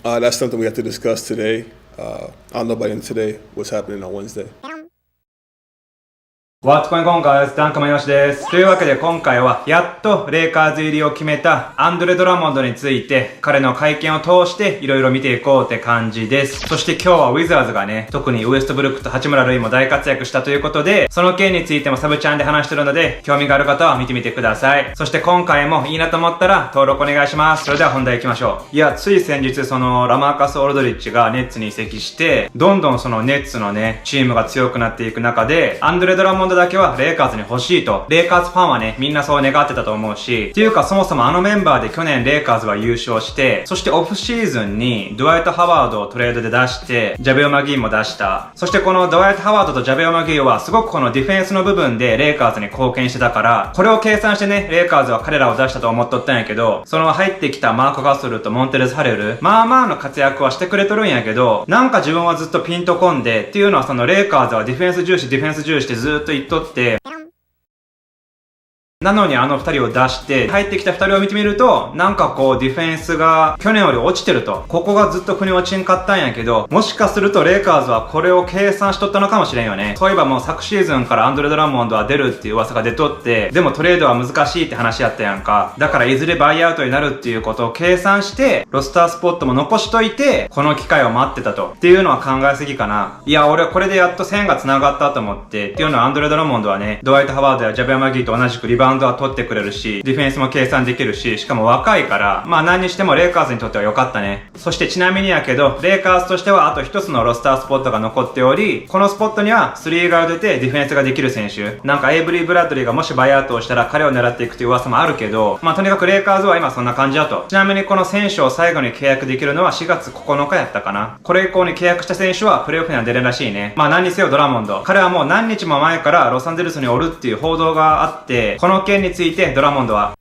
That's something we have to discuss today. I don't know by the end of today what's happening on Wednesday. What's going on, guys? ダンクマヨシです。というわけで今回はやっとレイカーズ入りを決めたアンドレ・ドラモンドについて彼の会見を通していろいろ見ていこうって感じです。そして今日はウィザーズがね、特にウエストブルックと八村塁も大活躍したということで、その件についてもサブチャンで話してるので、興味がある方は見てみてください。そして今回もいいなと思ったら登録お願いします。それでは本題行きましょう。いや、つい先日そのラマーカス・オルドリッチがネッツに移籍して、どんどんそのネッツのね、チームが強くなっていく中で、アンドレ・ドラモンドだけはレイカーズに欲しいと、レイカーズファンはね、みんなそう願ってたと思うし、っていうかそもそもあのメンバーで去年レイカーズは優勝して、そしてオフシーズンにドワイト・ハワードをトレードで出して、ジャベオ・マギーも出した。そしてこのドワイト・ハワードとジャベオ・マギーはすごくこのディフェンスの部分でレイカーズに貢献してたから、これを計算してね、レイカーズは彼らを出したと思っとったんやけど、その入ってきたマーコ・ガソルとモンテレス・ハレル、まあまあの活躍はしてくれとるんやけど、なんか自分はずっとピンとこんで、っていうのはそのレイカーズはディフェンス重視ってずっと言っとって、なのにあの二人を出して入ってきた二人を見てみると、なんかこうディフェンスが去年より落ちてると。ここがずっと腑に落ちんかったんやけど、もしかするとレイカーズはこれを計算しとったのかもしれんよね。そういえばもう昨シーズンからアンドレ・ドラモンドは出るっていう噂が出とって、でもトレードは難しいって話やったやんか。だからいずれバイアウトになるっていうことを計算して、ロスタースポットも残しといて、この機会を待ってたと。っていうのは考えすぎかな。いや、俺はこれでやっと線が繋がったと思って、っていうのはアンドレ・ドラモンドはね、ドワイト・ハワードやジャベア・マギーと同じくリバウンドは取ってくれるし、ディフェンスも計算できるし、しかも若いから、まあ何にしてもレイカーズにとっては良かったね。そしてちなみにやけど、レイカーズとしてはあと一つのロスタースポットが残っており、このスポットには3が出てディフェンスができる選手。なんかエイブリー・ブラッドリーがもしバイアウトをしたら彼を狙っていくという噂もあるけど、まあとにかくレイカーズは今そんな感じだと。ちなみにこの選手を最後に契約できるのは4月9日やったかな。これ以降に契約した選手はプレイオフには出れるらしいね。まあ何にせよドラモンド。彼はもう何日も前からロサンゼルスにおるっていう報道があって、この件についてドラモンドは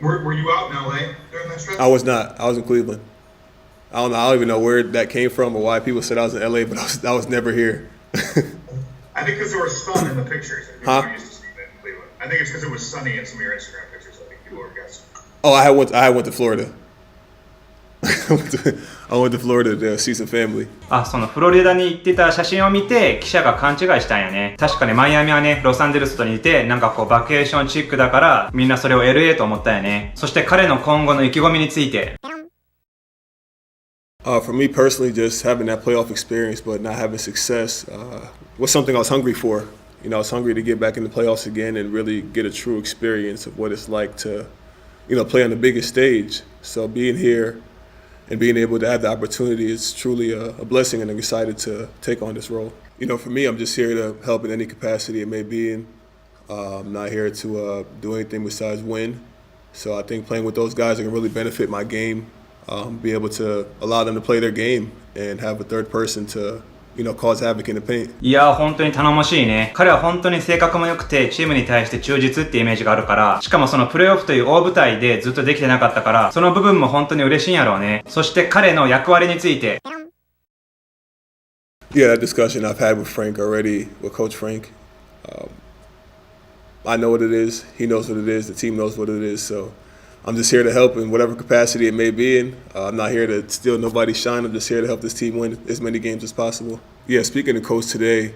Were you out in LA during that stretch? I was not. I was in Cleveland. I don't even know where that came from or why people said I was in LA, but I was never here. I think because there was sun in the pictures. And people were used to seeing it in Cleveland. I think it's because it was sunny in some of your Instagram pictures. I think people were guessing. Oh, I went to Florida. I went to Florida to see some family. あ、そのフロリダに行ってた写真を見て記者が勘違いしたんやね。確かにマイアミはね、ロサンゼルスと似て、なんかこうバケーションチックだからみんなそれを LA と思ったんやね。そして彼の今後の意気込みについて。For me personally, just having that playoff experience but not having success was something I was hungry for. You know, I was hungry to get back in the playoffs again and really get a true experience of what it's like to, you know, play on the biggest stage. So being here and being able to have the opportunity is truly a blessing, and I'm excited to take on this role. You know, for me, I'm just here to help in any capacity it may be in. I'm not here to do anything besides win. So I think playing with those guys are going to really benefit my game, be able to allow them to play their game and have a third person to, you know, cause havoc in the paint. いやー本当に頼もしいね。彼は本当に性格も良くてチームに対して忠実ってイメージがあるから、しかもそのプレイオフという大舞台でずっとできてなかったから、その部分も本当に嬉しいんやろうね。そして彼の役割について。Yeah, that discussion I've had with Frank already, with Coach Frank. I know what it is. He knows what it is. The team knows what it is. So I'm just here to help in whatever capacity it may be in. I'm not here to steal nobody's shine. I'm just here to help this team win as many games as possible. Yeah, speaking to Coach today,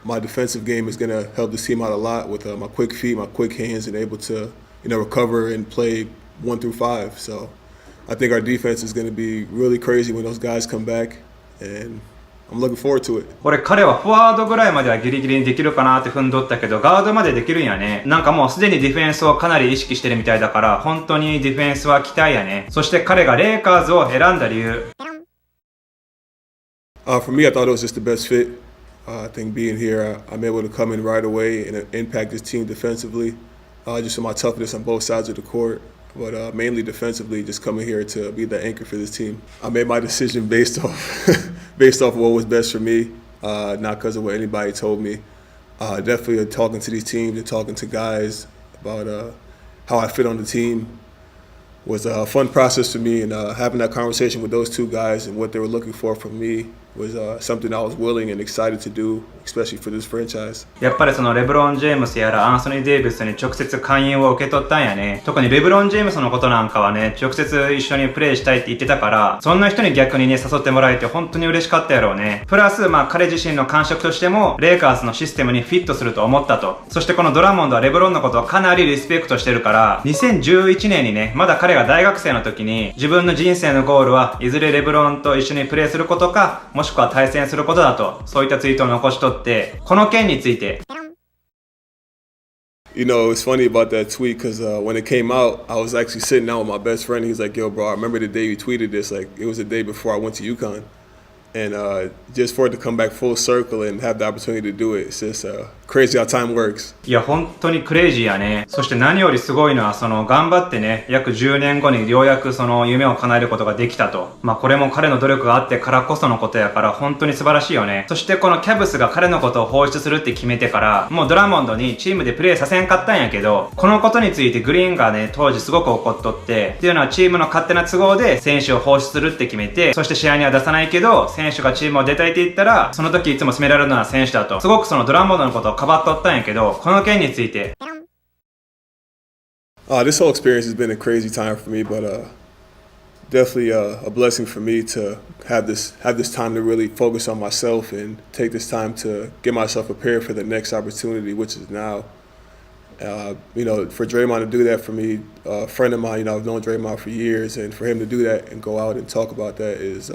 my defensive game is going to help this team out a lot with my quick feet, my quick hands, and able to, you know, recover and play 1 through 5. So I think our defense is going to be really crazy when those guys come back, and I'm looking forward to it. 俺彼はフォワードぐらいまではギリギリにできるかなって踏んどったけど、ガードまでできるんやね。なんかもうすでにディフェンスをかなり意識してるみたいだから、本当にディフェンスは期待やね。そして彼がレイカーズを選んだ理由。For me, I thought it was just the best fit. I think being here, I'm able to come in right away and impact this team defensively. Just for my toughness on both sides of the court, but mainly defensively, just coming here to be the anchor for this team. I made my decision based off what was best for me, not because of what anybody told me. Definitely talking to these teams and talking to guys about how I fit on the team was a fun process for me, and having that conversation with those two guys and what they were looking for from me was something I was willing and excited to do, especially for this franchise. やっぱりそのレブロン・ジェームスやらアンソニー・デイビスに直接勧誘を受け取ったんやね。特にレブロン・ジェームスのことなんかはね、直接一緒にプレイしたいって言ってたから、そんな人に逆にね、誘ってもらえて本当に嬉しかったやろうね。プラス、彼自身の感触としても、レイカーズのシステムにフィットすると思ったと。そしてこのドラモンドはレブロンのことをかなりリスペクトしてるから、2011年にね、まだ彼が大学生の時に、自分の人生のゴールはいずれレブロンと一緒にプレイすることか、もしくは対戦することだと、そういったツイートを残しとって、この件について。You know, it's funny about that tweet because when it came out, I was actually sitting down with my best friend. He's like, yo, bro, I remember the day you tweeted this. Like, it was the day before I went to UConn. And just for it to come back full circle and have the opportunity to do it, it's just crazy how time works. いや、本当にクレイジーやね。そして何よりすごいのは、頑張ってね、約10年後にようやくその夢を叶えることができたと。これも彼の努力があってからこそのことやから、本当に素晴らしいよね。そしてこのキャブスが彼のことを放出するって決めてから、もうドラモンドにチームでプレーさせんかったんやけど、このことについてグリーンがね、当時すごく怒っとって、っていうのはチームの勝手な都合で選手を放出するって決めて、そして試合には出さないけど、選手がチームを出たいって言ったら、その時いつも責められるのは選手だと。すごくそのドラモンドのことをかばっとったんやけど、この件について。This whole experience has been a crazy time for me, but definitely a blessing for me to have this time to really focus on myself and take this time to get myself prepared for the next opportunity, which is now. You know, for Draymond to do that for me, a friend of mine, you know, I've known Draymond for years, and for him to do that and go out and talk about that is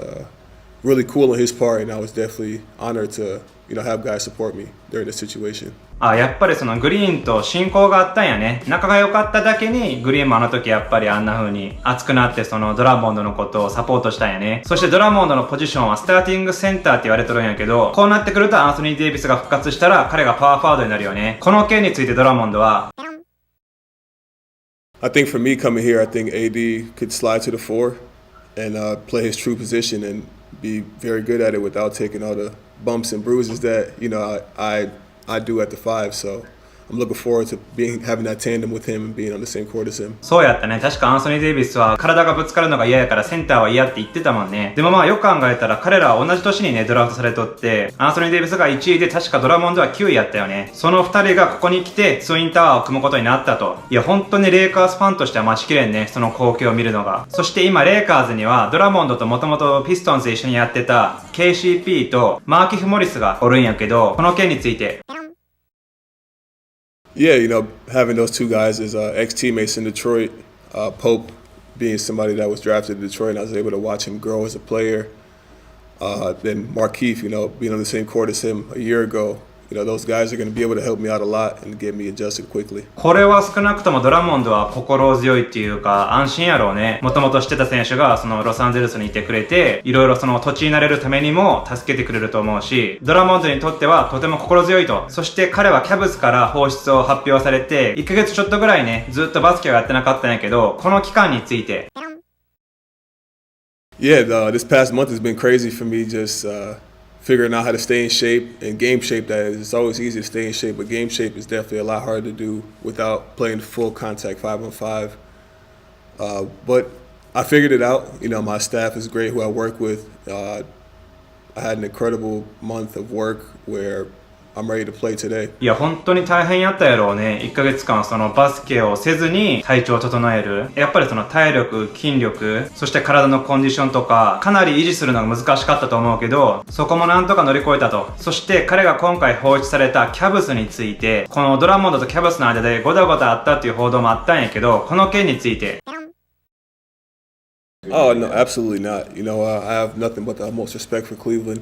really cool on his part, and I was definitely honored to, you know, have guys support me during this situation. やっぱりそのグリーンと親交があったんやね。仲が良かっただけに、グリーンもあの時やっぱりあんな風に熱くなってそのドラモンドのことをサポートしたんやね。そしてドラモンドのポジションはスターティングセンターって言われとるんやけど、こうなってくるとアンソニー・デイビスが復活したら彼がパワーフォワードになるよね。この件についてドラモンドは、I think for me coming here, I think AD could slide to the 4 and play his true position and be very good at it without taking all the bumps and bruises that, you know, I do at the 5. So I'm looking forward to having that tandem with him and being on the same court as him. そうやったね。確かアンソニー・デイビスは体がぶつかるのが嫌やからセンターは嫌って言ってたもんね。でもよく考えたら彼らは同じ年にね、ドラフトされとって、アンソニー・デイビスが1位で確かドラモンドは9位やったよね。その2人がここに来てツインタワーを組むことになったと。いや、本当にレイカーズファンとしては待ちきれんね。その光景を見るのが。そして今レイカーズにはドラモンドともともとピストンズで一緒にやってた KCP とマーキフ・モリスがおるんやけど、この件について。Yeah, you know, having those two guys as ex-teammates in Detroit, Pope being somebody that was drafted in Detroit, and I was able to watch him grow as a player. Then Markeith, you know, being on the same court as him a year ago, you know, those guys are going to be able to help me out a lot and get me adjusted quickly. これは少なくともドラモンドは心強いっていうか安心やろうね。もともと知ってた選手がそのロサンゼルスにいてくれて、いろいろその土地になれるためにも助けてくれると思うし、ドラモンドにとってはとても心強いと。そして彼はキャブスから放出を発表されて、1ヶ月ちょっとぐらいね、ずっとバスケをやってなかったんやけど、この期間について。Yeah, this past month has been crazy for me, just figuring out how to stay in shape and game shape. That is, it's always easy to stay in shape, but game shape is definitely a lot harder to do without playing full contact 5-on-5. But I figured it out. You know, my staff is great who I work with. I had an incredible month of work where I'm ready to play today. いや、本当に大変やったやろうね。1ヶ月間そのバスケをせずに体調を整える。やっぱりその体力、筋力、そして体のコンディションとか、かなり維持するのが難しかったと思うけど、そこもなんとか乗り越えたと。そして彼が今回放出されたキャブスについて、このドラモンドとキャブスの間でゴタゴタあったっていう報道もあったんやけど、この件について。Oh, no, absolutely not. You know, I have nothing but the utmost respect for Cleveland.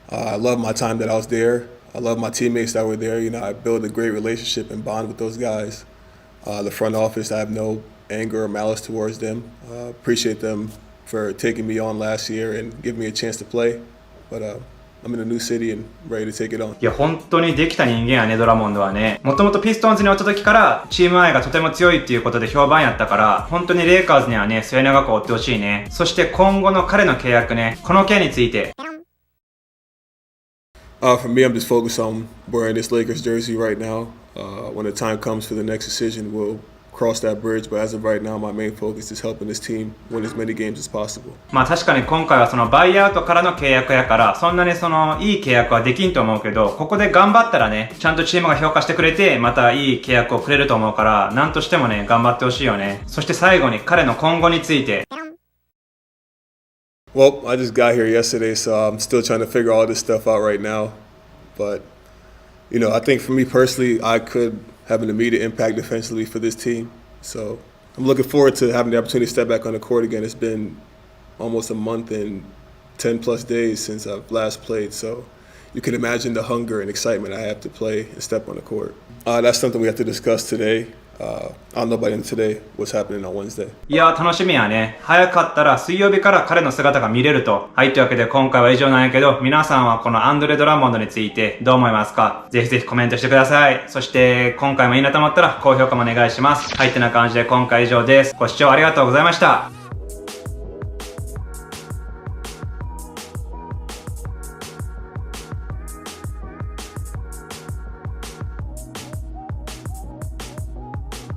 I love my time that I was there. I love my teammates that were there. You know, I built a great relationship and bond with those guys. The front office, I have no anger or malice towards them. Appreciate them for taking me on last year and giving me a chance to play. But I'm in a new city and ready to take it on. いや、本当にできた人間やね、ドラモンドはね。もともとピストンズにおった時からチーム愛がとても強いっていうことで評判やったから、本当にレイカーズにはね、末永く追ってほしいね。そして今後の彼の契約ね、この件について。For me, I'm just focused on wearing this Lakers jersey right now. When the time comes for the next decision, we'll cross that bridge. But as of right now, my main focus is helping this team win as many games as possible. まあ確かに今回はそのバイアウトからの契約やから、そんなにそのいい契約はできんと思うけど、ここで頑張ったらね、ちゃんとチームが評価してくれて、またいい契約をくれると思うから、なんとしてもね、頑張ってほしいよね。そして最後に彼の今後について。Well, I just got here yesterday, so I'm still trying to figure all this stuff out right now. But, I think for me personally, I could have an immediate impact defensively for this team. So I'm looking forward to having the opportunity to step back on the court again. It's been almost a month and 10 plus days since I've last played. So you can imagine the hunger and excitement I have to play and step on the court. That's something we have to discuss today. I'll know by the end of today what's happening on Wednesday. いやー楽しみやね。早かったら水曜日から彼の姿が見れると。はい、というわけで今回は以上なんやけど、皆さんはこのアンドレ・ドラモンドについてどう思いますか？ぜひぜひコメントしてください。そして今回もいいなと思ったら高評価もお願いします。はい、ってな感じで今回以上です。ご視聴ありがとうございました。